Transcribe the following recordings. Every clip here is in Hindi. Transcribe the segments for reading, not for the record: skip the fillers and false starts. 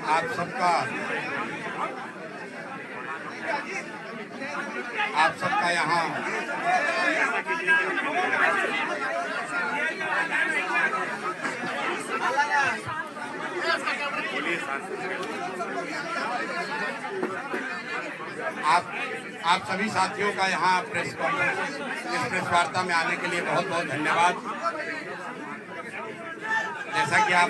आप सबका यहाँ आप सभी साथियों का यहाँ प्रेस कॉन्फ्रेंस इस प्रेस वार्ता में आने के लिए बहुत बहुत धन्यवाद। जैसा कि आप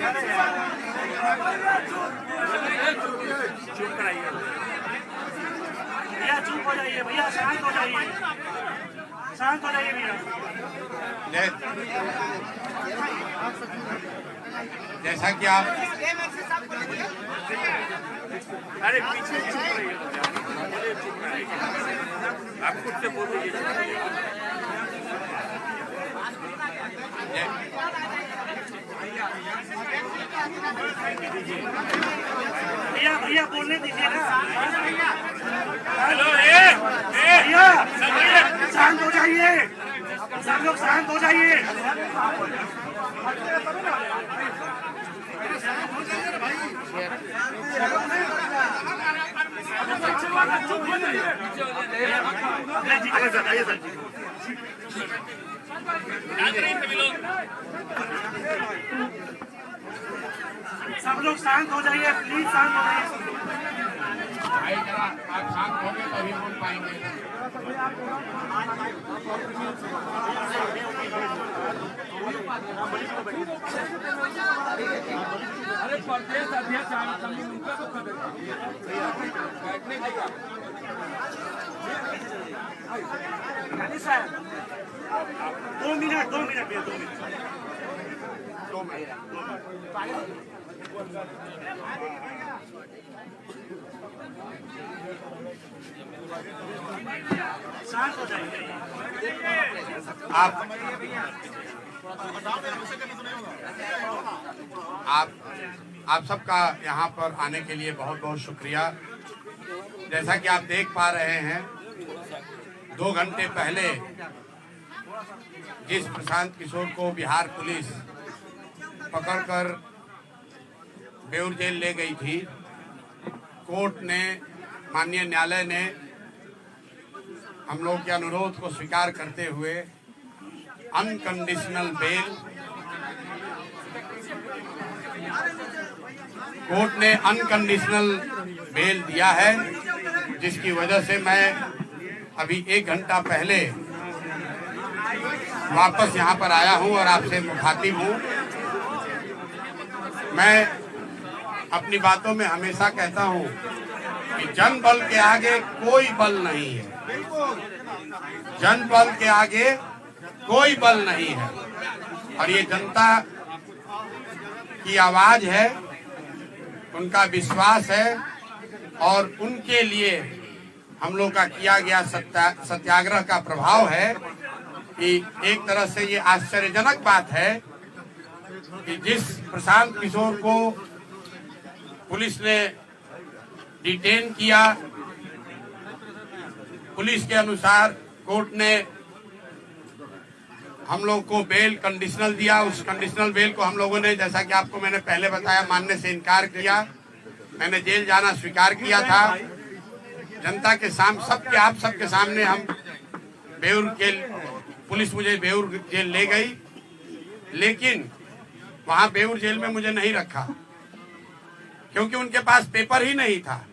चुप कराइए भैया, चुप हो जाइए भैया, शांत हो जाइए, शांत हो जाइए भैया। जैसा कि आप अरे पीछे चुप रहिए, आप खुद से बोल दीजिए। भैया भैया बोलने दीजिए ना। हेलो भैया, शांत हो जाइए, सब लोग शांत हो जाइए। सब लोग शांत हो जाइए, प्लीज शांत हो जाइए। आप शांत होंगे तभी बोल पाएंगे। अरे प्रदेश अध्यक्ष उनका तो बैठने देगा। दो मिनट भैया, 2 मिनट। शांत हो जाइए। आप सबका यहाँ पर आने के लिए बहुत बहुत शुक्रिया। जैसा कि आप देख पा रहे हैं, 2 घंटे पहले जिस प्रशांत किशोर को बिहार पुलिस पकड़कर बेउर जेल ले गई थी, कोर्ट ने, माननीय न्यायालय ने हम लोग के अनुरोध को स्वीकार करते हुए अनकंडीशनल बेल, कोर्ट ने अनकंडीशनल बेल दिया है, जिसकी वजह से मैं अभी 1 घंटा पहले वापस यहाँ पर आया हूँ और आपसे मुखातिब हूँ। मैं अपनी बातों में हमेशा कहता हूँ कि जन बल के आगे कोई बल नहीं है, जन बल के आगे कोई बल नहीं है, और ये जनता की आवाज है, उनका विश्वास है, और उनके लिए हम लोग का किया गया सत्याग्रह का प्रभाव है कि एक तरह से ये आश्चर्यजनक बात है कि जिस प्रशांत किशोर को पुलिस ने डिटेन किया, पुलिस के अनुसार कोर्ट ने हम लोग को बेल कंडीशनल दिया, उस कंडीशनल बेल को हम लोगों ने, जैसा कि आपको मैंने पहले बताया, मानने से इनकार किया। मैंने जेल जाना स्वीकार किया था। जनता के आप सबके सामने हम बेउर जेल, पुलिस मुझे बेउर जेल ले गई, लेकिन वहां बेउर जेल में मुझे नहीं रखा, क्योंकि उनके पास पेपर ही नहीं था।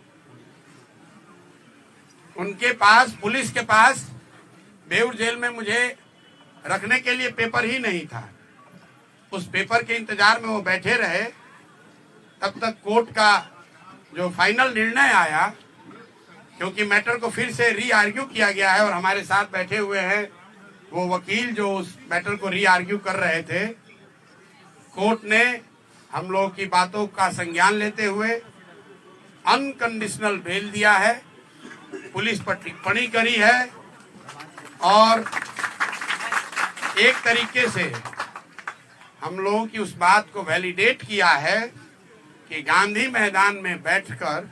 उनके पास, पुलिस के पास बेउर जेल में मुझे रखने के लिए पेपर ही नहीं था। उस पेपर के इंतजार में वो बैठे रहे, तब तक कोर्ट का जो फाइनल निर्णय आया, क्योंकि मैटर को फिर से री आर्ग्यू किया गया है और हमारे साथ बैठे हुए हैं वो वकील जो उस मैटर को री आर्ग्यू कर रहे थे। कोर्ट ने हम लोग की बातों का संज्ञान लेते हुए अनकंडीशनल बेल दिया है, पुलिस पर टिप्पणी करी है और एक तरीके से हम लोगों की उस बात को वैलिडेट किया है कि गांधी मैदान में बैठकर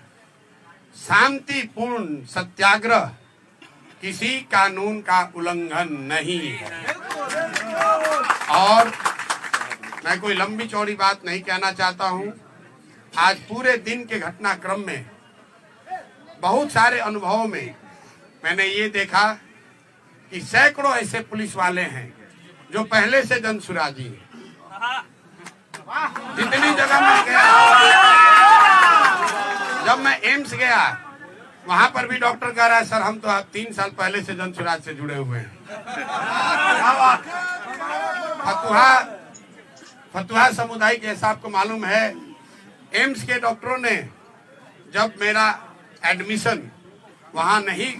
शांतिपूर्ण सत्याग्रह किसी कानून का उल्लंघन नहीं है। और मैं कोई लंबी चौड़ी बात नहीं कहना चाहता हूं। आज पूरे दिन के घटनाक्रम में बहुत सारे अनुभवों में मैंने ये देखा कि सैकड़ों ऐसे पुलिस वाले हैं जो पहले से जनसुराजी हैं। जितनी जगह मैं गया, जब मैं एम्स गया वहां पर भी डॉक्टर कह रहा है सर हम तो आप 3 साल पहले से जनसुराज से जुड़े हुए हैं। फतुहा समुदाय के जैसा आपको मालूम है, एम्स के डॉक्टरों ने जब मेरा एडमिशन वहां नहीं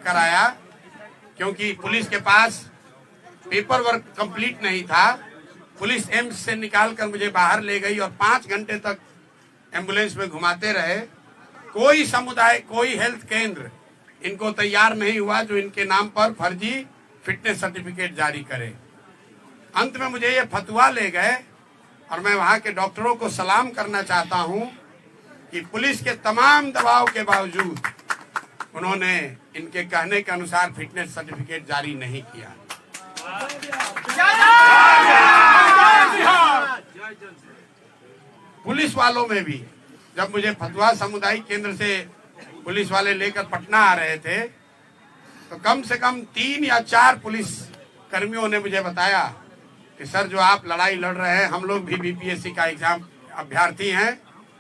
कराया क्योंकि पुलिस के पास पेपर वर्क कंप्लीट नहीं था, पुलिस एम्स से निकालकर मुझे बाहर ले गई और 5 घंटे तक एम्बुलेंस में घुमाते रहे। कोई समुदाय, कोई हेल्थ केंद्र इनको तैयार नहीं हुआ जो इनके नाम पर फर्जी फिटनेस सर्टिफिकेट जारी करे। अंत में मुझे ये फतवा ले गए और मैं वहां के डॉक्टरों को सलाम करना चाहता हूं कि पुलिस के तमाम दबाव के बावजूद उन्होंने इनके कहने के अनुसार फिटनेस सर्टिफिकेट जारी नहीं किया। पुलिस वालों में भी जब मुझे फतवा सामुदायिक केंद्र से पुलिस वाले लेकर पटना आ रहे थे तो कम से कम 3 या 4 पुलिस कर्मियों ने मुझे बताया कि सर जो आप लड़ाई लड़ रहे हैं हम लोग भी बीपीएससी का एग्जाम अभ्यर्थी हैं।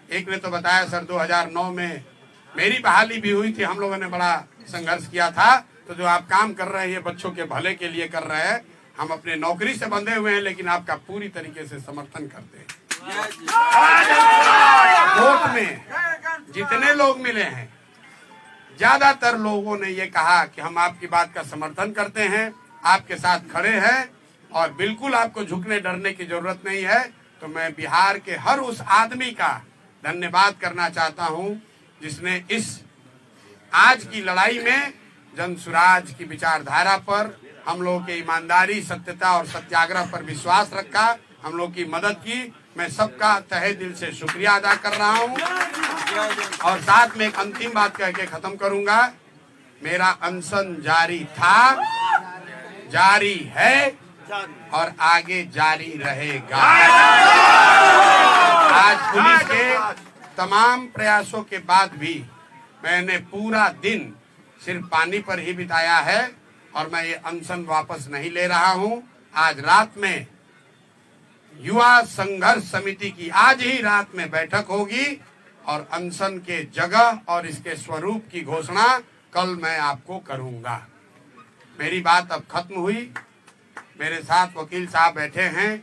एक ने तो बताया सर 2009 में मेरी बहाली भी हुई थी, हम लोगों ने बड़ा संघर्ष किया था, तो जो आप काम कर रहे हैं ये बच्चों के भले के लिए कर रहे हैं, हम अपने नौकरी से बंधे हुए हैं लेकिन आपका पूरी तरीके से समर्थन करते हैं। कोर्ट में जितने लोग मिले हैं ज्यादातर लोगों ने ये कहा कि हम आपकी बात का समर्थन करते हैं, आपके साथ खड़े हैं और बिल्कुल आपको झुकने डरने की जरूरत नहीं है। तो मैं बिहार के हर उस आदमी का धन्यवाद करना चाहता हूं जिसने इस आज की लड़ाई में जनसुराज की विचारधारा पर, हम लोगों के ईमानदारी, सत्यता और सत्याग्रह पर विश्वास रखा, हम लोग की मदद की। मैं सबका तहे दिल से शुक्रिया अदा कर रहा हूं और साथ में एक अंतिम बात कह के खत्म करूंगा। मेरा अनशन जारी था, जारी है और आगे जारी रहेगा। आज पुलिस के तमाम प्रयासों के बाद भी मैंने पूरा दिन सिर्फ पानी पर ही बिताया है और मैं ये अनशन वापस नहीं ले रहा हूं। आज रात में युवा संघर्ष समिति की आज ही रात में बैठक होगी और अनशन के जगह और इसके स्वरूप की घोषणा कल मैं आपको करूंगा। मेरी बात अब खत्म हुई। मेरे साथ वकील साहब बैठे हैं।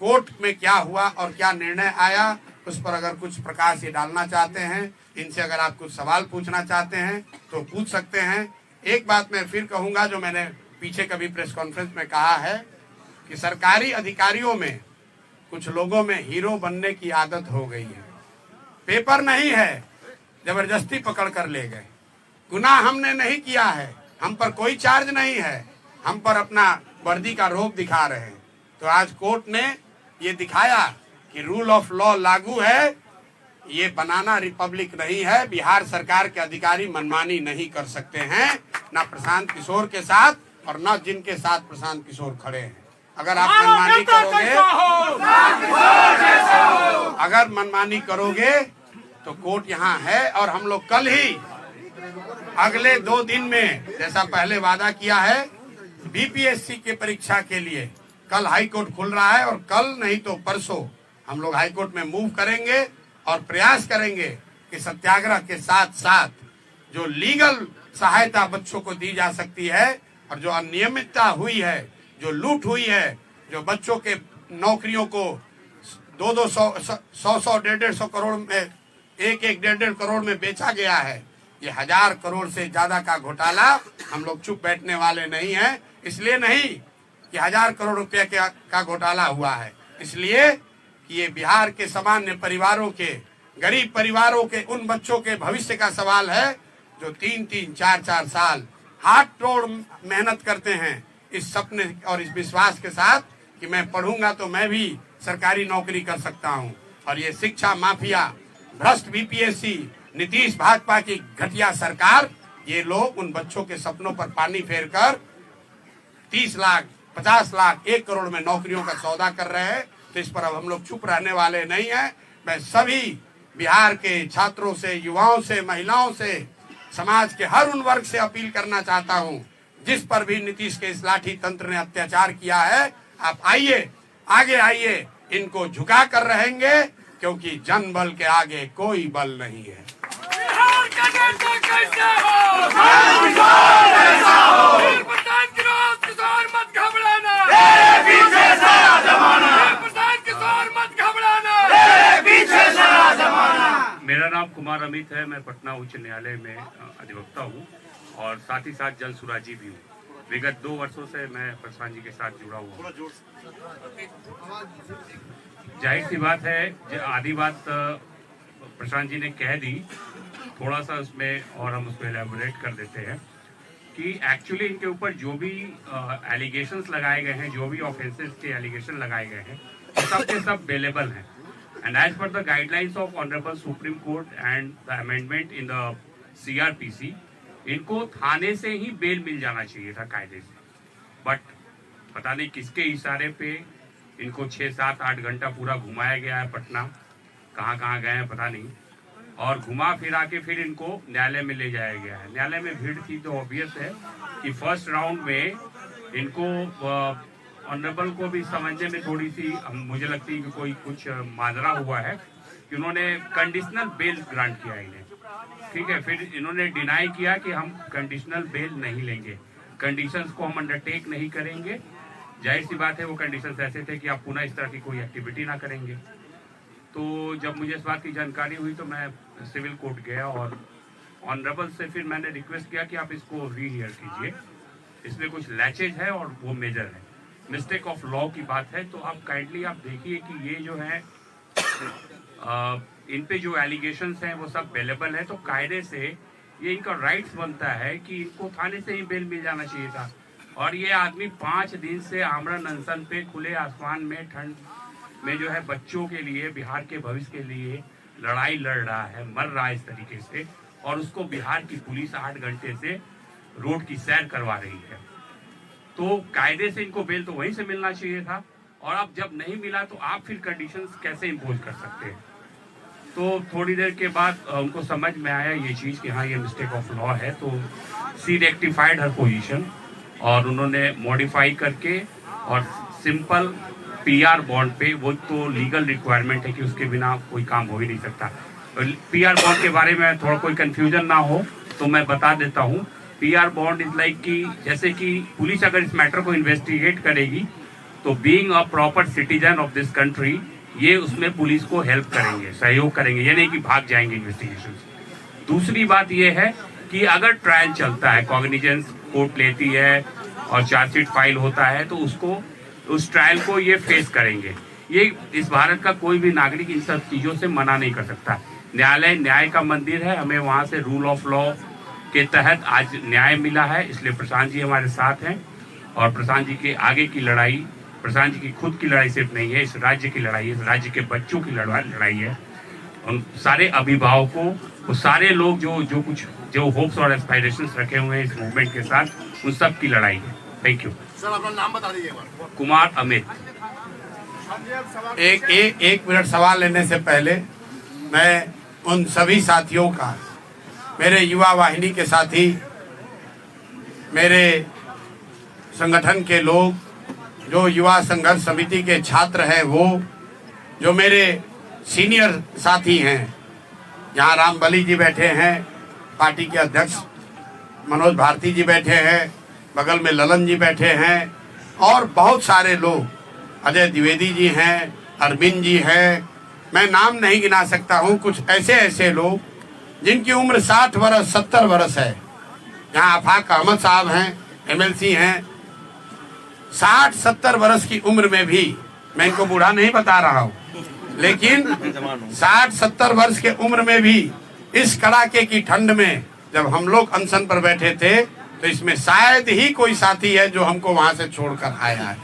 कोर्ट में क्या हुआ और क्या निर्णय आया उस पर अगर कुछ प्रकाश ये डालना चाहते हैं, इनसे अगर आप कुछ सवाल पूछना चाहते हैं तो पूछ सकते हैं। एक बात मैं फिर कहूंगा जो मैंने पीछे कभी प्रेस कॉन्फ्रेंस में कहा है कि सरकारी अधिकारियों में कुछ लोगों में हीरो बनने की आदत हो गई है। पेपर नहीं है, जबरदस्ती पकड़ कर ले गए। गुनाह हमने नहीं किया है, हम पर कोई चार्ज नहीं है, हम पर अपना वर्दी का रोब दिखा रहे हैं। तो आज कोर्ट ने ये दिखाया कि रूल ऑफ लॉ लागू है, ये बनाना रिपब्लिक नहीं है। बिहार सरकार के अधिकारी मनमानी नहीं कर सकते हैं, ना प्रशांत किशोर के साथ और न जिनके साथ प्रशांत किशोर खड़े हैं। अगर आप मनमानी करोगे तो कोर्ट यहाँ है और हम लोग कल ही अगले 2 दिन में जैसा पहले वादा किया है बीपीएससी के परीक्षा के लिए कल हाई कोर्ट खुल रहा है और कल नहीं तो परसों हम लोग हाई कोर्ट में मूव करेंगे और प्रयास करेंगे कि सत्याग्रह के साथ साथ जो लीगल सहायता बच्चों को दी जा सकती है और जो अनियमितता हुई है, जो लूट हुई है, जो बच्चों के नौकरियों को 200, 100, 150 करोड़ में 1-1.5 करोड़ में बेचा गया है, ये 1000 करोड़ से ज्यादा का घोटाला हम लोग चुप बैठने वाले नहीं हैं। इसलिए नहीं कि 1000 करोड़ रुपए का घोटाला हुआ है, इसलिए कि ये बिहार के सामान्य परिवारों के, गरीब परिवारों के उन बच्चों के भविष्य का सवाल है जो 3-3, 4-4 साल हाथ तोड़ मेहनत करते हैं इस सपने और इस विश्वास के साथ कि मैं पढ़ूंगा तो मैं भी सरकारी नौकरी कर सकता हूं। और ये शिक्षा माफिया, भ्रष्ट बीपीएससी, नीतीश भाजपा की घटिया सरकार, ये लोग उन बच्चों के सपनों पर पानी फेरकर 30 लाख, 50 लाख, 1 करोड़ में नौकरियों का सौदा कर रहे हैं। तो इस पर अब हम लोग चुप रहने वाले नहीं हैं। मैं सभी बिहार के छात्रों से, युवाओं से, महिलाओं से, समाज के हर उन वर्ग से अपील करना चाहता हूं जिस पर भी नीतीश के इस लाठी तंत्र ने अत्याचार किया है, आप आइए, आगे आइए, इनको झुका कर रहेंगे, क्योंकि जनबल के आगे कोई बल नहीं है। बिहार का नेता कैसे हो? प्रधान किशोर मत घबराना, प्रधान किशोर मत घबराना। मेरा नाम कुमार अमित है। मैं पटना उच्च न्यायालय में अधिवक्ता हूँ और साथ ही साथ जन सुराजी भी हूँ। विगत 2 वर्षों से मैं प्रशांत जी के साथ जुड़ा हुआ हूँ। जाहिर सी बात है, आधी बात प्रशांत जी ने कह दी, थोड़ा सा उसमें और हम उसको एलैबोरेट कर देते हैं कि एक्चुअली इनके ऊपर जो भी एलिगेशंस लगाए गए हैं, जो भी ऑफेंसेस के एलिगेशन लगाए गए हैं, सब के सब बेलेबल हैं। And as per the guidelines of honourable Supreme Court and the amendment in the CRPC, इनको थाने से ही बेल मिल जाना चाहिए था कायदे से। बट पता नहीं किसके इशारे पे इनको 6, 7, 8 घंटा पूरा घुमाया गया है पटना, कहाँ कहाँ गए हैं पता नहीं, और घुमा फिरा के फिर इनको न्यायालय में ले जाया गया है। न्यायालय में भीड़ थी तो ऑब्वियस है कि फर्स्ट राउंड में इनको ऑनरेबल को भी समझने में थोड़ी सी मुझे लगती है कि कोई कुछ माजरा हुआ है कि उन्होंने कंडीशनल बेल ग्रांट किया इन्हें, ठीक है। फिर इन्होंने डिनाई किया कि हम कंडीशनल बेल नहीं लेंगे, कंडीशंस को हम अंडरटेक नहीं करेंगे। जाहिर सी बात है वो कंडीशंस ऐसे थे कि आप पुनः इस तरह की कोई एक्टिविटी ना करेंगे। तो जब मुझे इस बात की जानकारी हुई तो मैं सिविल कोर्ट गया और ऑनरेबल से फिर मैंने रिक्वेस्ट किया कि आप इसको रीहियर कीजिए, इसमें कुछ लैचेज है और वो मेजर है, मिस्टेक ऑफ लॉ की बात है। तो आप काइंडली आप देखिए कि ये जो है इन पे जो एलिगेशंस हैं वो सब अवेलेबल है, तो कायदे से ये इनका राइट्स बनता है कि इनको थाने से ही बेल मिल जाना चाहिए था। और ये आदमी 5 दिन से आमरण अनशन पे खुले आसमान में ठंड में जो है बच्चों के लिए, बिहार के भविष्य के लिए लड़ाई लड़ रहा है, मर रहा है इस तरीके से, और उसको बिहार की पुलिस 8 घंटे से रोड की सैर करवा रही है। तो कायदे से इनको बेल तो वहीं से मिलना चाहिए था, और अब जब नहीं मिला तो आप फिर कंडीशंस कैसे इम्पोज कर सकते हैं। तो थोड़ी देर के बाद उनको समझ में आया ये चीज़ कि हाँ ये मिस्टेक ऑफ लॉ है, तो सी रेक्टिफाइड हर पोजीशन और उन्होंने मॉडिफाई करके और सिंपल PR बॉन्ड पे, वो तो लीगल रिक्वायरमेंट है कि उसके बिना कोई काम हो ही नहीं सकता। PR बॉन्ड के बारे में थोड़ा कोई कंफ्यूजन ना हो तो मैं बता देता हूँ। PR बॉन्ड इज लाइक कि जैसे कि पुलिस अगर इस मैटर को इन्वेस्टिगेट करेगी तो being a proper citizen of this country ये उसमें पुलिस को हेल्प करेंगे, सहयोग करेंगे, ये नहीं कि भाग जाएंगे इन्वेस्टिगेशन से। दूसरी बात ये है कि अगर ट्रायल चलता है, कॉग्निजेंस कोर्ट लेती है और चार्जशीट फाइल होता है तो उसको, उस ट्रायल को ये फेस करेंगे। ये इस भारत का कोई भी नागरिक इन सब चीज़ों से मना नहीं कर सकता। न्यायालय न्याय का मंदिर है, हमें वहाँ से रूल ऑफ लॉ के तहत आज न्याय मिला है, इसलिए प्रशांत जी हमारे साथ हैं। और प्रशांत जी के आगे की लड़ाई, प्रशांत जी की खुद की लड़ाई सिर्फ नहीं है, इस राज्य की लड़ाई है, इस राज्य के बच्चों की लड़ाई है। उन सारे अभिभावकों, वो सारे लोग जो होप्स और एस्पायरेशंस रखे हुए हैं इस मूवमेंट के साथ, उन सब की लड़ाई है। थैंक यू सर, अपना नाम बता दीजिए। कुमार अमित। एक मिनट सवाल लेने से पहले मैं उन सभी साथियों का, मेरे युवा वाहिनी के साथी, मेरे संगठन के लोग, जो युवा संघर्ष समिति के छात्र हैं, वो जो मेरे सीनियर साथी हैं, यहाँ रामबली जी बैठे हैं, पार्टी के अध्यक्ष मनोज भारती जी बैठे हैं, बगल में ललन जी बैठे हैं, और बहुत सारे लोग, अजय द्विवेदी जी हैं, अरविंद जी हैं, मैं नाम नहीं गिना सकता हूँ। कुछ ऐसे लोग जिनकी उम्र 60 वर्ष 70 वर्ष है। यहाँ आफाक अहमद साहब हैं, MLC हैं। 60-70 वर्ष की उम्र में भी, मैं इनको बूढ़ा नहीं बता रहा हूँ, लेकिन 60-70 वर्ष के उम्र में भी इस कड़ाके की ठंड में जब हम लोग अनशन पर बैठे थे तो इसमें शायद ही कोई साथी है जो हमको वहां से छोड़कर आया है।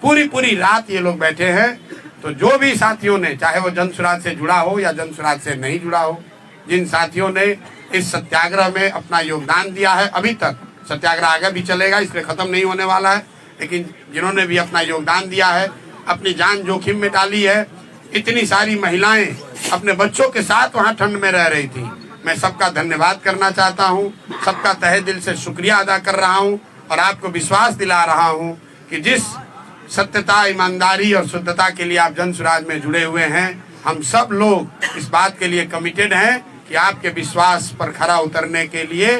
पूरी रात ये लोग बैठे हैं। तो जो भी साथियों ने, चाहे वो जन सुराज से जुड़ा हो या जन सुराज से नहीं जुड़ा हो, जिन साथियों ने इस सत्याग्रह में अपना योगदान दिया है, अभी तक सत्याग्रह आगे भी चलेगा, इसलिए खत्म नहीं होने वाला है, लेकिन जिन्होंने भी अपना योगदान दिया है, अपनी जान जोखिम में डाली है, इतनी सारी महिलाएं अपने बच्चों के साथ वहां ठंड में रह रही थी। मैं सबका धन्यवाद करना चाहता हूं, सबका तहे दिल से शुक्रिया अदा कर रहा हूं और आपको विश्वास दिला रहा हूं कि जिस सत्यता, ईमानदारी और शुद्धता के लिए आप जन सुराज में जुड़े हुए हैं, हम सब लोग इस बात के लिए कमिटेड हैं कि आपके विश्वास पर खरा उतरने के लिए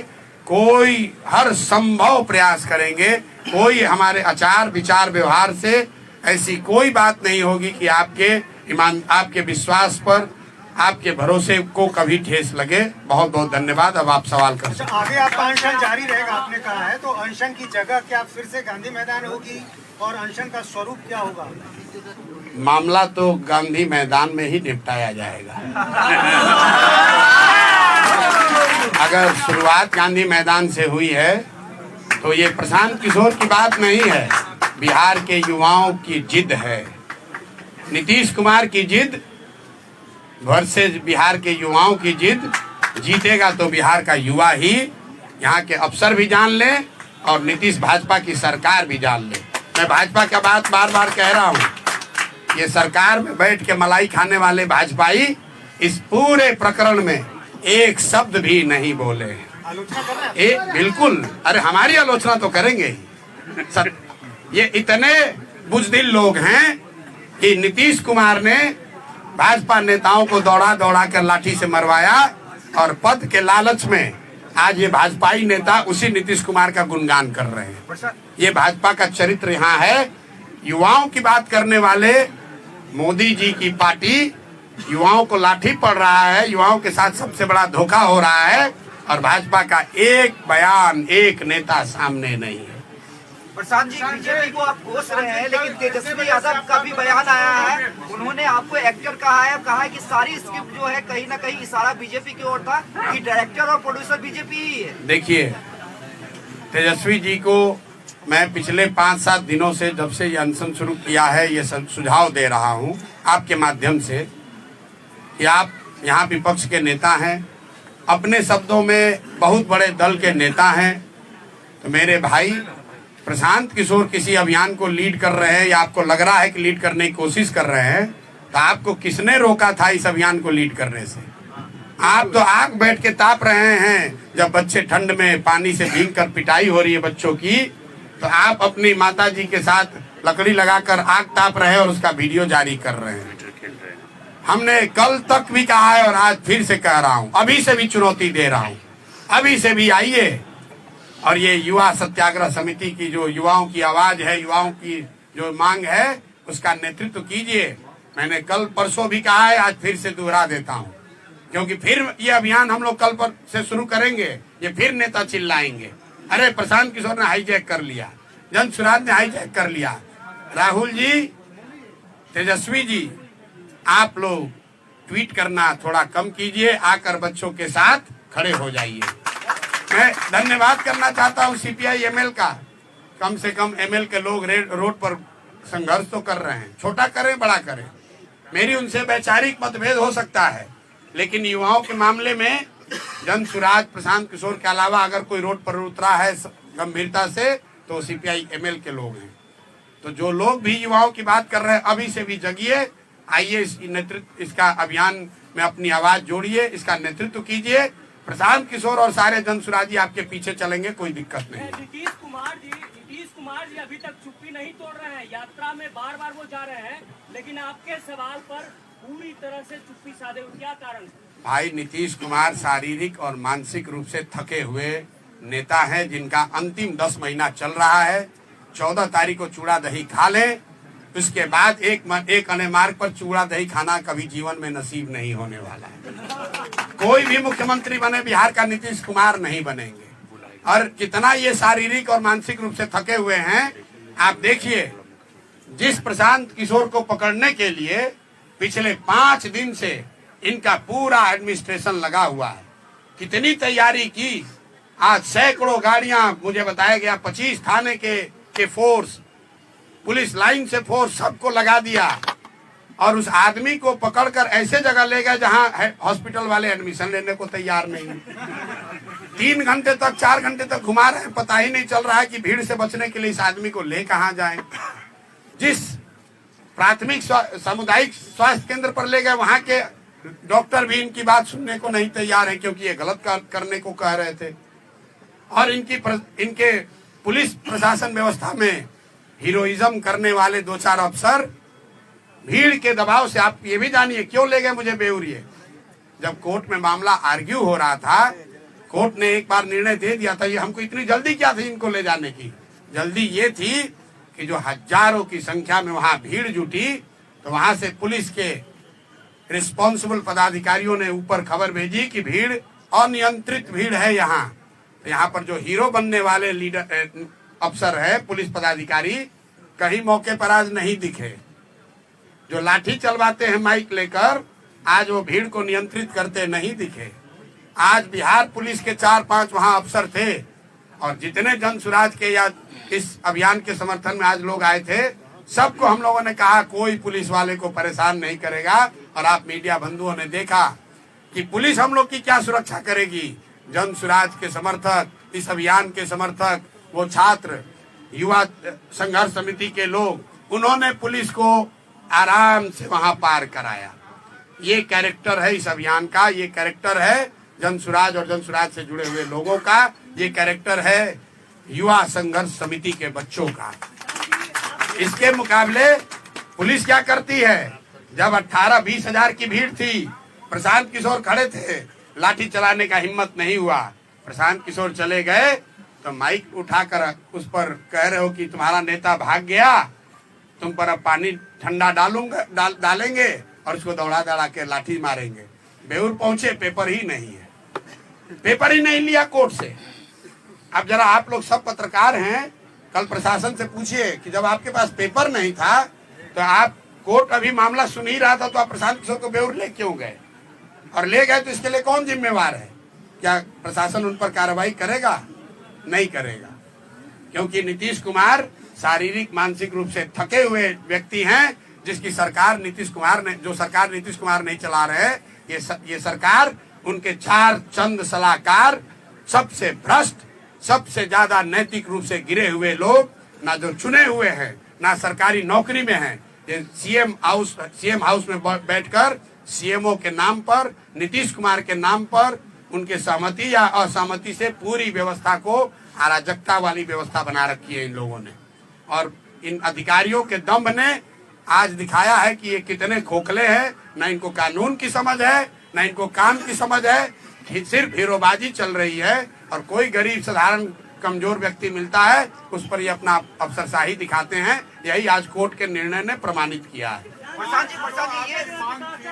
कोई हर संभव प्रयास करेंगे। कोई हमारे आचार विचार व्यवहार से ऐसी कोई बात नहीं होगी कि आपके विश्वास पर, आपके भरोसे को कभी ठेस लगे। बहुत बहुत धन्यवाद। अब आप सवाल कर सकते हैं। आगे आपका अनशन जारी रहेगा, आपने कहा है, तो अनशन की जगह क्या फिर से गांधी मैदान होगी और अनशन का स्वरूप क्या होगा? मामला तो गांधी मैदान में ही निपटाया जाएगा। अगर शुरुआत गांधी मैदान से हुई है तो ये प्रशांत किशोर की बात नहीं है, बिहार के युवाओं की जिद है, नीतीश कुमार की जिद वर्सेस बिहार के युवाओं की जिद। जीतेगा तो बिहार का युवा ही, यहाँ के अफसर भी जान ले और नीतीश भाजपा की सरकार भी जान ले। मैं भाजपा का बात बार बार कह रहा हूँ, ये सरकार में बैठ के मलाई खाने वाले भाजपाई इस पूरे प्रकरण में एक शब्द भी नहीं बोले। आलोचना कर रहे हैं? बिल्कुल, अरे हमारी आलोचना तो करेंगे ही सर। ये इतने बुजदिल लोग हैं कि नीतीश कुमार ने भाजपा नेताओं को दौड़ा दौड़ा कर लाठी से मरवाया और पद के लालच में आज ये भाजपाई नेता उसी नीतीश कुमार का गुणगान कर रहे हैं। ये भाजपा का चरित्र यहाँ है। युवाओं की बात करने वाले मोदी जी की पार्टी युवाओं को लाठी पड़ रहा है, युवाओं के साथ सबसे बड़ा धोखा हो रहा है और भाजपा का एक बयान, एक नेता सामने नहीं है। प्रशांत जी, बीजेपी को आप कोस रहे हैं, लेकिन तेजस्वी यादव का भी बयान आया है, उन्होंने आपको एक्टर कहा है कि सारी स्क्रिप्ट जो है कहीं ना कहीं इशारा बीजेपी की ओर था कि डायरेक्टर और प्रोड्यूसर बीजेपी ही है। देखिए, तेजस्वी जी को मैं पिछले 5-7 दिनों से, जब से ये अनशन शुरू किया है, ये सुझाव दे रहा हूँ आपके माध्यम से कि आप यहाँ विपक्ष के नेता हैं, अपने शब्दों में बहुत बड़े दल के नेता हैं, तो मेरे भाई प्रशांत किशोर किसी अभियान को लीड कर रहे हैं या आपको लग रहा है कि लीड करने की कोशिश कर रहे हैं, तो आपको किसने रोका था इस अभियान को लीड करने से? आप तो आग बैठ के ताप रहे हैं। जब बच्चे ठंड में पानी से भीग कर पिटाई हो रही है बच्चों की, तो आप अपनी माता जी के साथ लकड़ी लगाकर आग ताप रहे हैं और उसका वीडियो जारी कर रहे हैं। हमने कल तक भी कहा है और आज फिर से कह रहा हूँ, अभी से भी चुनौती दे रहा हूँ, अभी से भी आइए और ये युवा सत्याग्रह समिति की जो युवाओं की आवाज है, युवाओं की जो मांग है, उसका नेतृत्व कीजिए। मैंने कल परसों भी कहा है, आज फिर से दोहरा देता हूँ, क्योंकि फिर ये अभियान हम लोग कल पर से शुरू करेंगे, ये फिर नेता चिल्लाएंगे, अरे प्रशांत किशोर ने हाईजैक कर लिया, जन सुराज ने हाईजैक कर लिया। राहुल जी, तेजस्वी जी, आप लोग ट्वीट करना थोड़ा कम कीजिए, आकर बच्चों के साथ खड़े हो जाइए। मैं धन्यवाद करना चाहता हूं सीपीआई एमएल का, कम से कम एमएल के लोग रोड पर संघर्ष तो कर रहे हैं, छोटा करें बड़ा करें, मेरी उनसे वैचारिक मतभेद हो सकता है, लेकिन युवाओं के मामले में जन सुराज प्रशांत किशोर के अलावा अगर कोई रोड पर उतरा है गंभीरता से, तो सीपीआई एमएल के लोग हैं। तो जो लोग भी युवाओं की बात कर रहे हैं, अभी से भी जगिए, आइए इसका अभियान में अपनी आवाज जोड़िए, इसका नेतृत्व कीजिए। प्रशांत किशोर और सारे जनसुराजी आपके पीछे चलेंगे, कोई दिक्कत नहीं। नीतीश कुमार जी अभी तक चुप्पी नहीं तोड़ रहे हैं, यात्रा में बार बार वो जा रहे हैं, लेकिन आपके सवाल पर पूरी तरह से चुप्पी साधे, क्या कारण? भाई, नीतीश कुमार शारीरिक और मानसिक रूप से थके हुए नेता हैं, जिनका अंतिम 10 महीना चल रहा है। 14 तारीख को चूड़ा दही खा लें, उसके बाद एक अने मार्ग पर चूड़ा दही खाना कभी जीवन में नसीब नहीं होने वाला है। कोई भी मुख्यमंत्री बने बिहार का नीतीश कुमार नहीं बनेंगे। और कितना ये शारीरिक और मानसिक रूप से थके हुए हैं, आप देखिए, जिस प्रशांत किशोर को पकड़ने के लिए पिछले 5 दिन से इनका पूरा एडमिनिस्ट्रेशन लगा हुआ है, कितनी तैयारी की। आज सैकड़ों गाड़ियां, मुझे बताया गया 25 थाने के फोर्स, पुलिस लाइन से फोर्स, सबको लगा दिया और उस आदमी को पकड़कर ऐसे जगह ले गए जहां हॉस्पिटल वाले एडमिशन लेने को तैयार नहीं। 3 घंटे तक 4 घंटे तक घुमा रहे हैं, पता ही नहीं चल रहा है कि भीड़ से बचने के लिए इस आदमी को ले कहां जाएं। जिस प्राथमिक सामुदायिक स्वास्थ्य केंद्र पर ले गए, वहां के डॉक्टर भी इनकी बात सुनने को नहीं तैयार है, क्योंकि ये गलत करने को कह रहे थे। और इनके पुलिस प्रशासन व्यवस्था में हीरोइज्म करने वाले 2-4 अफसर भीड़ के दबाव से, आप ये भी जानिए क्यों ले गए मुझे बेउरिए। जब कोर्ट में मामला आर्ग्यू हो रहा था, कोर्ट ने एक बार निर्णय दे दिया था। ये हमको इतनी जल्दी क्या थी इनको ले जाने की? जल्दी ये थी कि जो हजारों की संख्या में वहां भीड़ जुटी, तो वहां से पुलिस के रिस्पॉन्सिबल पदाधिकारियों ने ऊपर खबर भेजी कि भीड़ अनियंत्रित भीड़ है यहाँ। तो यहाँ पर जो हीरो बनने वाले लीडर अफसर है, पुलिस पदाधिकारी, कहीं मौके पर आज नहीं दिखे। जो लाठी चलवाते हैं माइक लेकर, आज वो भीड़ को नियंत्रित करते नहीं दिखे। आज बिहार पुलिस के 4-5 वहां अफसर थे, और जितने जन सुराज के या इस अभियान के समर्थन में आज लोग आए थे, सबको हम लोगों ने कहा कोई पुलिस वाले को परेशान नहीं करेगा। और आप मीडिया बंधुओं ने देखा कि पुलिस हम लोग की क्या सुरक्षा करेगी। जन सुराज के समर्थक, इस अभियान के समर्थक, वो छात्र, युवा संघर्ष समिति के लोग, उन्होंने पुलिस को आराम से वहां पार कराया। ये कैरेक्टर है इस अभियान का, ये कैरेक्टर है जन सुराज और जन सुराज से जुड़े हुए लोगों का, ये कैरेक्टर है युवा संघर्ष समिति के बच्चों का। इसके मुकाबले पुलिस क्या करती है? जब 18-20 हजार की भीड़ थी, प्रशांत किशोर खड़े थे, लाठी चलाने का हिम्मत नहीं हुआ। प्रशांत किशोर चले गए तो माइक उठाकर उस पर कह रहे हो कि तुम्हारा नेता भाग गया, तुम पर अब पानी ठंडा डालेंगे और उसको दौड़ा के लाठी मारेंगे। बेउर पहुंचे, पेपर ही नहीं है, पेपर ही नहीं लिया कोर्ट से। अब जरा आप लोग सब पत्रकार हैं, कल प्रशासन से पूछिए कि जब आपके पास पेपर नहीं था तो आप, कोर्ट अभी मामला सुन ही रहा था, तो आप प्रशांत किशोर को बेउर ले क्यों गए? और ले गए तो इसके लिए कौन जिम्मेवार है? क्या प्रशासन उन पर कार्रवाई करेगा? नहीं करेगा, क्योंकि नीतीश कुमार शारीरिक मानसिक रूप से थके हुए व्यक्ति हैं, जिसकी सरकार नीतीश कुमार नहीं चला रहे। ये सरकार, उनके 4 चंद सलाहकार, सबसे भ्रष्ट, सबसे ज्यादा नैतिक रूप से गिरे हुए लोग, ना जो चुने हुए हैं, ना सरकारी नौकरी में हैं। ये सीएम हाउस में बैठकर सीएमओ के नाम पर, नीतीश कुमार के नाम पर, उनके सहमति या असहमति से पूरी व्यवस्था को अराजकता वाली व्यवस्था बना रखी है इन लोगों ने। और इन अधिकारियों के दम्भ ने आज दिखाया है कि ये कितने खोखले हैं। न इनको कानून की समझ है, न इनको काम की समझ है, सिर्फ हीरोबाजी चल रही है। और कोई गरीब साधारण कमजोर व्यक्ति मिलता है, उस पर ये अपना अफसरशाही दिखाते हैं। यही आज कोर्ट के निर्णय ने प्रमाणित किया है। प्रशांत जी, ये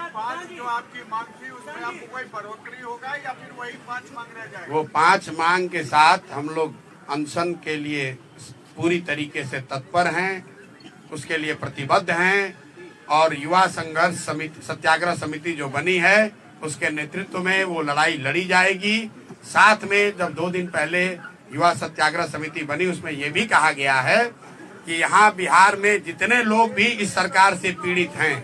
पाँच जो आपकी मांग थी, उसमें आपको कोई बढ़ोतरी होगा या फिर वही 5 मांग रह जाएगा? वो 5 मांग के साथ हम लोग अनशन के लिए पूरी तरीके से तत्पर हैं, उसके लिए प्रतिबद्ध हैं। और युवा संघर्ष समिति, सत्याग्रह समिति जो बनी है, उसके नेतृत्व में वो लड़ाई लड़ी जाएगी। साथ में जब 2 दिन पहले युवा सत्याग्रह समिति बनी, उसमें ये भी कहा गया है कि यहाँ बिहार में जितने लोग भी इस सरकार से पीड़ित हैं,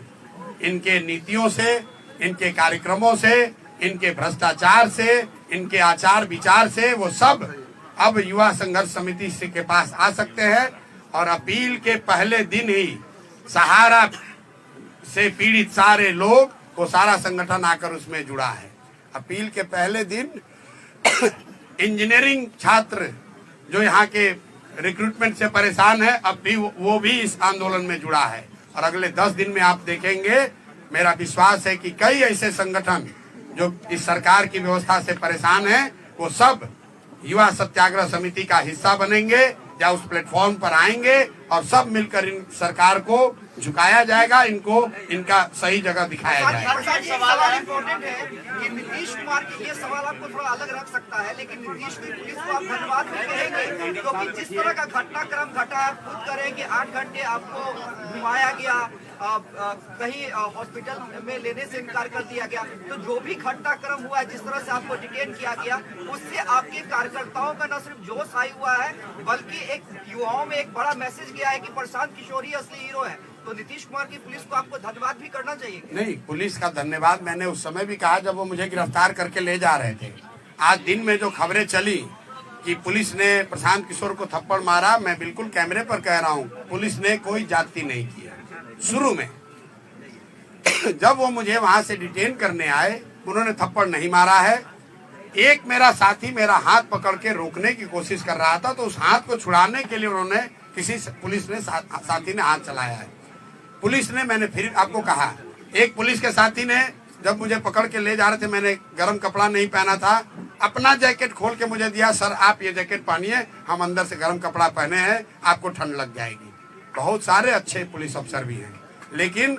इनके नीतियों से, इनके कार्यक्रमों से, इनके भ्रष्टाचार से, इनके आचार विचार से, वो सब अब युवा संघर्ष समिति के पास आ सकते हैं। और अपील के पहले दिन ही सहारा से पीड़ित सारे लोग, वो सारा संगठन आकर उसमें जुड़ा है। अपील के पहले दिन इंजीनियरिंग छात्र जो यहाँ के रिक्रूटमेंट से परेशान है, अब भी वो भी इस आंदोलन में जुड़ा है। और अगले 10 दिन में आप देखेंगे, मेरा विश्वास है कि कई ऐसे संगठन जो इस सरकार की व्यवस्था से परेशान हैं, वो सब युवा सत्याग्रह समिति का हिस्सा बनेंगे या उस प्लेटफॉर्म पर आएंगे, और सब मिलकर इन सरकार को झुकाया जाएगा, इनको इनका सही जगह दिखाया जाएगा। सवाल इम्पोर्टेंट है कि नीतीश कुमार की ये सवाल आपको थोड़ा अलग रख सकता है, लेकिन नीतीश की पुलिस को आप धन्यवाद भी कहेंगे, क्योंकि जिस तरह का घटनाक्रम घटा, आप खुद करें कि 8 घंटे आपको घुमाया गया, कहीं हॉस्पिटल में लेने से इनकार कर दिया गया। तो जो भी घटनाक्रम हुआ है, जिस तरह से आपको डिटेन किया गया, उससे आपके कार्यकर्ताओं का न सिर्फ जोश आई हुआ है, बल्कि एक युवाओं में एक बड़ा मैसेज गया है कि प्रशांत किशोर ही असली हीरो है। तो नीतीश कुमार की पुलिस को आपको धन्यवाद भी करना चाहिए। नहीं, पुलिस का धन्यवाद मैंने उस समय भी कहा जब वो मुझे गिरफ्तार करके ले जा रहे थे। आज दिन में जो खबरें चली कि पुलिस ने प्रशांत किशोर को थप्पड़ मारा, मैं बिल्कुल कैमरे पर कह रहा हूँ, पुलिस ने कोई जाति नहीं किया। शुरू में जब वो मुझे वहां से डिटेन करने आए, उन्होंने थप्पड़ नहीं मारा है। एक मेरा साथी मेरा हाथ पकड़ के रोकने की कोशिश कर रहा था, तो उस हाथ को छुड़ाने के लिए उन्होंने पुलिस ने साथी ने हाथ चलाया है। पुलिस ने, मैंने फिर आपको कहा, एक पुलिस के साथी ने जब मुझे पकड़ के ले जा रहे थे, मैंने गर्म कपड़ा नहीं पहना था, अपना जैकेट खोल के मुझे दिया, सर आप ये जैकेट पहनिए, हम अंदर से गर्म कपड़ा पहने हैं, आपको ठंड लग जाएगी। बहुत सारे अच्छे पुलिस अफसर भी हैं, लेकिन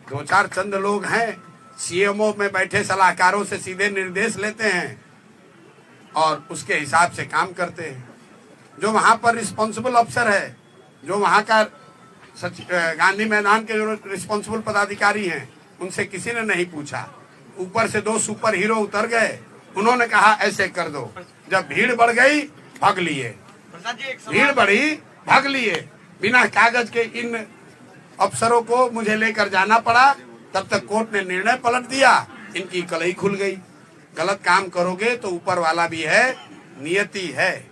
दो चार चंद लोग हैं सीएमओ में बैठे सलाहकारों से सीधे निर्देश लेते हैं और उसके हिसाब से काम करते हैं। जो वहां पर रिस्पॉन्सिबल अफसर है, जो वहां का गांधी मैदान के जो रिस्पॉन्सिबल पदाधिकारी हैं, उनसे किसी ने नहीं पूछा। ऊपर से 2 सुपर हीरो उतर गए, उन्होंने कहा ऐसे कर दो। जब भीड़ बढ़ गई भाग लिए, भीड़ बढ़ी भाग लिए। बिना कागज के इन अफसरों को मुझे लेकर जाना पड़ा। तब तक कोर्ट ने निर्णय पलट दिया, इनकी कलई खुल गई। गलत काम करोगे तो ऊपर वाला भी है, नियति है,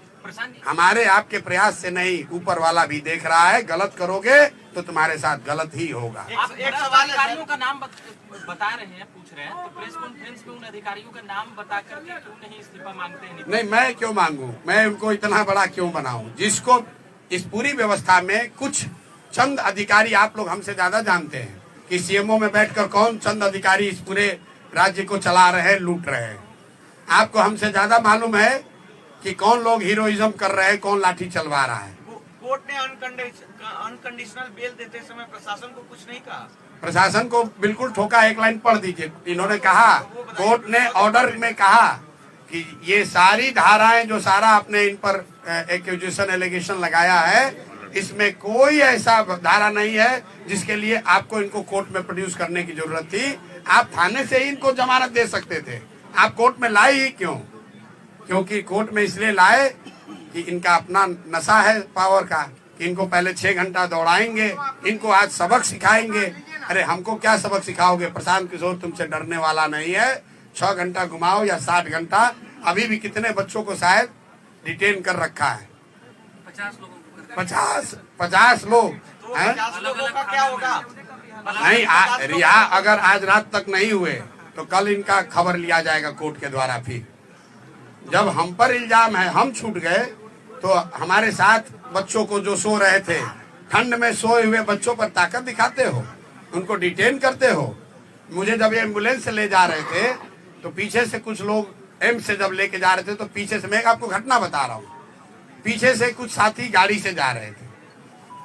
हमारे आपके प्रयास से नहीं, ऊपर वाला भी देख रहा है। गलत करोगे तो तुम्हारे साथ गलत ही होगा। आप एक सवाल अधिकारियों का नाम बता रहे हैं, पूछ रहे हैं, तो प्रेस कॉन्फ्रेंस में उन अधिकारियों का नाम बता करके क्यों नहीं इस्तीफा मांगते हैं? नहीं, मैं क्यों मांगू, मैं उनको इतना बड़ा क्यों बनाऊं? जिसको इस पूरी व्यवस्था में कुछ चंद अधिकारी, आप लोग हमसे ज्यादा जानते हैं कि सीएमओ में बैठकर कौन चंद अधिकारी इस पूरे राज्य को चला रहे हैं, लूट रहे हैं। आपको हमसे ज्यादा मालूम है कि कौन लोग हीरोइज्म कर रहे हैं, कौन लाठी चलवा रहा है। कोर्ट ने अनकंडीशनल बेल देते समय प्रशासन को कुछ नहीं कहा? प्रशासन को बिल्कुल ठोका। एक लाइन पढ़ दीजिए। इन्होंने कहा, कोर्ट ने ऑर्डर में कहा कि ये सारी धाराएं जो सारा आपने इन पर एक्यूजेशन एलिगेशन लगाया है, इसमें कोई ऐसा धारा नहीं है जिसके लिए आपको इनको कोर्ट में प्रोड्यूस करने की जरूरत थी। आप थाने से ही इनको जमानत दे सकते थे, आप कोर्ट में लाए ही क्यों? क्योंकि कोर्ट में इसलिए लाए कि इनका अपना नशा है पावर का, कि इनको पहले 6 घंटा दौड़ाएंगे, इनको आज सबक सिखाएंगे। अरे हमको क्या सबक सिखाओगे? प्रशांत किशोर तुमसे डरने वाला नहीं है। 6 घंटा घुमाओ या 60 घंटा, अभी भी कितने बच्चों को शायद डिटेन कर रखा है? 50 लोग हैं। लोगों का क्या होगा? नहीं, रिहा अगर आज रात तक नहीं हुए तो कल इनका खबर लिया जाएगा कोर्ट के द्वारा। फिर जब हम पर इल्जाम है, हम छूट गए, तो हमारे साथ बच्चों को जो सो रहे थे, ठंड में सोए हुए बच्चों पर ताकत दिखाते हो, उनको डिटेन करते हो। मुझे जब एम्बुलेंस से ले जा रहे थे तो पीछे से कुछ लोग एम्स से जब लेके जा रहे थे, तो पीछे से, मैं आपको घटना बता रहा हूँ, पीछे से कुछ साथी गाड़ी से जा रहे थे,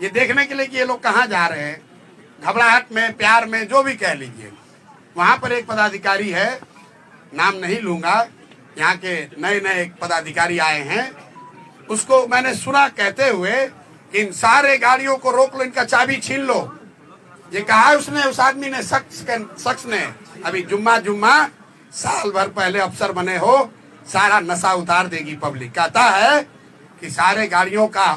ये देखने के लिए कि ये लोग कहाँ जा रहे हैं, घबराहट में, प्यार में, जो भी कह लीजिए। वहां पर एक पदाधिकारी है, नाम नहीं लूंगा, यहाँ के नए नए पदाधिकारी आए हैं, उसको मैंने सुना कहते हुए कि इन सारे गाड़ियों को रोक लो, इनका चाबी छीन लो। ये कहा उसने, उस आदमी ने, शख्स ने। अभी जुम्मा साल भर पहले अफसर बने हो, सारा नशा उतार देगी पब्लिक। कहता है कि सारे गाड़ियों का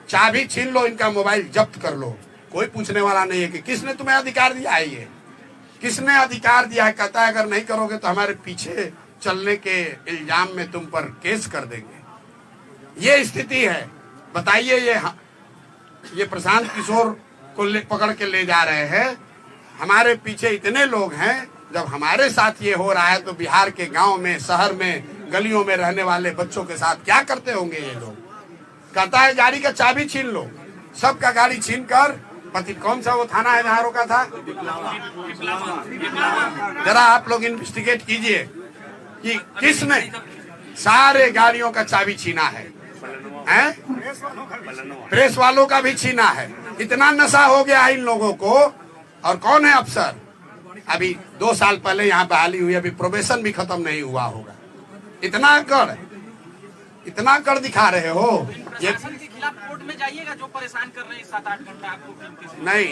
चाबी छीन लो, इनका मोबाइल जब्त कर लो। कोई पूछने वाला नहीं है कि किसने तुम्हें अधिकार दिया है, ये किसने अधिकार दिया है। कहता है अगर नहीं करोगे तो हमारे पीछे चलने के इल्जाम में तुम पर केस कर देंगे। ये स्थिति है। बताइए, ये प्रशांत किशोर को पकड़ के ले जा रहे हैं, हमारे पीछे इतने लोग हैं। जब हमारे साथ ये हो रहा है तो बिहार के गांव में, शहर में, गलियों में रहने वाले बच्चों के साथ क्या करते होंगे ये लोग। कहता है गाड़ी का चाबी छीन लो, सबका गाड़ी छीन कर, पति कौन सा वो थाना है जहाँ रोका था, जरा आप लोग इन्वेस्टिगेट कीजिए कि किसने सारे गाड़ियों का चाबी छीना है, हैं? प्रेस वालों का भी छीना है। इतना नशा हो गया है इन लोगों को। और कौन है अफसर? अभी 2 साल पहले यहाँ बहाली हुई, अभी प्रोबेशन भी खत्म नहीं हुआ होगा। इतना कर दिखा रहे हो। ये के खिलाफ कोर्ट में जाइएगा, जो परेशान कर रहे हैं 7-8 घंटा आपको। नहीं,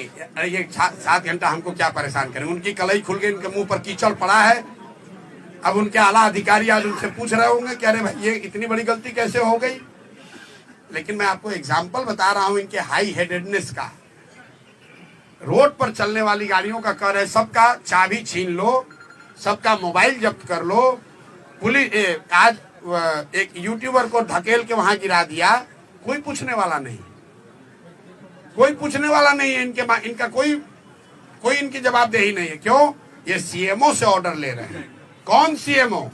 ये 7 घंटा हमको क्या परेशान करें? उनकी कलई खुल गई, इनके मुंह पर कीचड़ पड़ा है। अब उनके आला अधिकारी आज उनसे पूछ रहे होंगे कि अरे भाई ये इतनी बड़ी गलती कैसे हो गई। लेकिन मैं आपको एग्जाम्पल बता रहा हूं इनके हाई हेडेडनेस का। रोड पर चलने वाली गाड़ियों का कर है, सबका चाबी छीन लो, सबका मोबाइल जब्त कर लो। पुलिस आज एक यूट्यूबर को ढकेल के वहां गिरा दिया, कोई पूछने वाला नहीं, कोई पूछने वाला नहीं है इनका कोई इनकी जवाबदेही नहीं है। क्यों? ये सीएमओ से ऑर्डर ले रहे हैं। कौन सीएमओ?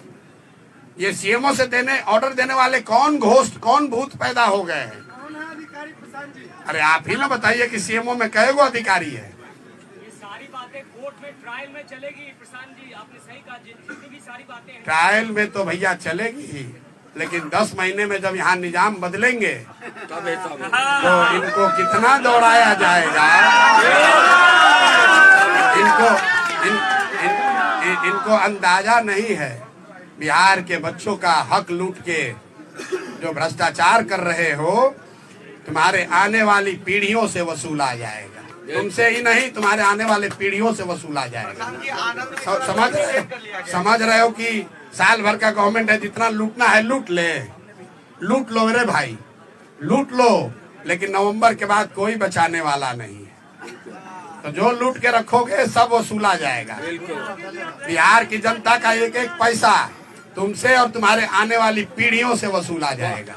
ये सीएमओ से ऑर्डर देने वाले कौन घोस्ट, कौन भूत पैदा हो गए हैं? अरे आप ही ना बताइए कि सीएमओ में कई गो अधिकारी है? ये सारी बातें कोर्ट में ट्रायल में चलेगी। प्रशांत जी आपने सही कहा, जितनी भी सारी बातें हैं ट्रायल में तो भैया चलेगी ही, लेकिन 10 महीने में जब यहाँ निजाम बदलेंगे तो इनको कितना दौड़ाया जाएगा। इनको अंदाजा नहीं है बिहार के बच्चों का हक लूट के जो भ्रष्टाचार कर रहे हो, तुम्हारे आने वाली पीढ़ियों से वसूला जाएगा। तुमसे ही नहीं, तुम्हारे आने वाले पीढ़ियों से वसूला जाएगा। समझ रहे हो कि साल भर का गवर्नमेंट है, जितना लूटना है लूट लो मेरे भाई, लूट लो, लेकिन नवंबर के बाद कोई बचाने वाला नहीं है। तो जो लूट के रखोगे सब वसूला जाएगा। बिहार की जनता का एक एक पैसा तुमसे और तुम्हारे आने वाली पीढ़ियों से वसूला जाएगा।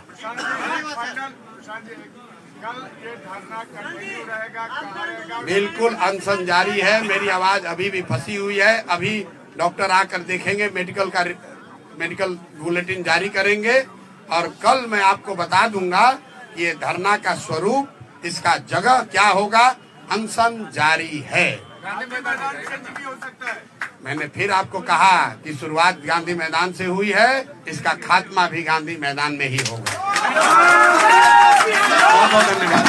बिल्कुल अनशन जारी है। मेरी आवाज अभी भी फंसी हुई है। अभी डॉक्टर आकर देखेंगे, मेडिकल बुलेटिन जारी करेंगे और कल मैं आपको बता दूंगा कि ये धरना का स्वरूप, इसका जगह क्या होगा। अनशन जारी है। मैंने फिर आपको कहा कि शुरुआत गांधी मैदान से हुई है, इसका खात्मा भी गांधी मैदान में ही होगा। बहुत बहुत धन्यवाद।